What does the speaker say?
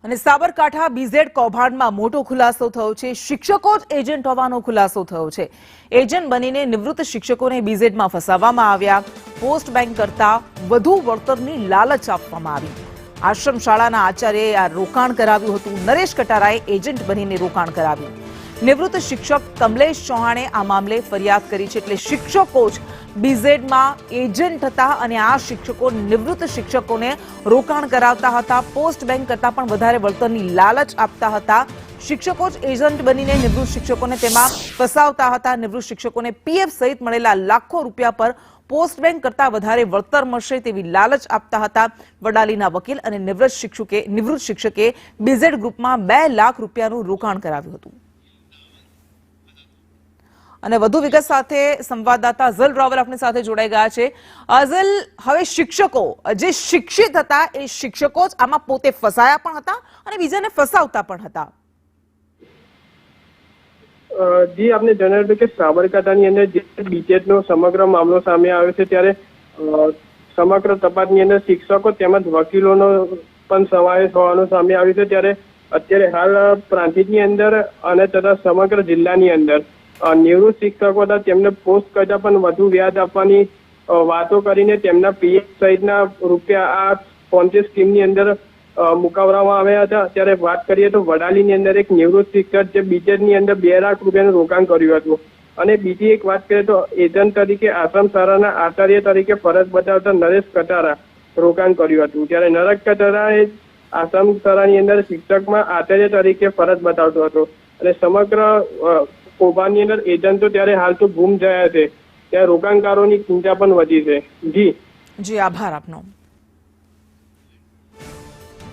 અને સાબરકાંઠા બીઝેડ કૌભાંડમાં મોટો ખુલાસો થયો છે। શિક્ષકો જ એજન્ટ હોવાનો ખુલાસો થયો છે। એજન્ટ બનીને નિવૃત્ત શિક્ષકોને બીઝેડમાં ફસાવવામાં આવ્યા। પોસ્ટ બેંક કરતા વધુ વળતરની લાલચ આપવામાં આવી। આશ્રમ શાળાના આચાર્યએ આ રોકાણ કરાવ્યું હતું। નરેશ કટારાએ એજન્ટ બનીને રોકાણ કરાવ્યું। નિવૃત્ત શિક્ષક કમલેશ ચૌહાણે આ મામલે ફરિયાદ કરી છે। એટલે શિક્ષકો જ બીઝેડમાં એજન્ટ હતા અને આ શિક્ષકો નિવૃત્ત શિક્ષકોને રોકાણ કરાવતા હતા। પોસ્ટ બેંક કરતા પણ વધારે વળતરની લાલચ આપતા હતા। શિક્ષકો જ એજન્ટ બનીને નિવૃત્ત શિક્ષકોને તેમાં ફસાવતા હતા। નિવૃત્ત શિક્ષકોને પીએફ સહિત મળેલા લાખો રૂપિયા પર પોસ્ટ બેંક કરતા વધારે વળતર મળશે તેવી લાલચ આપતા હતા। વડાલીના વકીલ અને નિવૃત્ત શિક્ષકે બીઝેડ ગ્રુપમાં 2 લાખ રૂપિયાનું રોકાણ કરાવ્યું હતું। અને વધુ વિગત સાથે સંવાદદાતા અઝલ રાવલ આપણી સાથે જોડાઈ ગયા છે। અઝલ, હવે શિક્ષકો જે શિક્ષિત હતા એ શિક્ષકો જ આમાં પોતે ફસાયા પણ હતા અને બીજાને ફસાવતા પણ હતા। જી, આપને જણાવ્યું કે સાબરકાંઠાની અંદર જે બીજેડનો સમગ્ર મામલો સામે આવ્યો છે ત્યારે સમગ્ર તપાસની અંદર શિક્ષકો તેમજ વકીલોનો પણ સમાવેશ હોવાનું સામે આવ્યું છે। ત્યારે અત્યારે હાલ પ્રાંતિજની અંદર અને તથા સમગ્ર જિલ્લાની અંદર નિવૃત્ત શિક્ષકો હતા તેમને પોસ્ટ કરતા પણ વધુ વ્યાજ આપવાની વાતો કરીને તેમના પીએફ સહિતના રૂપિયા આ પોન્જી સ્કીમની અંદર મુકાવવામાં આવ્યા હતા। ત્યારે વાત કરીએ તો વડાલીની અંદર એક નિવૃત્ત શિક્ષક જે બીજેડની અંદર 2 લાખ રૂપિયાનું રોકાણ કર્યું હતું। અને બીજી એક વાત કરીએ તો એજન્ટ તરીકે આશ્રમ શાળાના આચાર્ય તરીકે ફરજ બજાવતા નરેશ કટારા રોકાણ કર્યું હતું। ત્યારે નરેશ કટારાએ આશ્રમ શાળાની અંદર શિક્ષકમાં આચાર્ય તરીકે ફરજ બતાવતો હતો અને સમગ્ર કૌભાંડની અંદર એજન્ટો ત્યારે હાલ તો ગુમ થયા છે। ત્યાં રોકાણકારોની ચિંતા પણ વધી છે। જી, આભાર આપનો।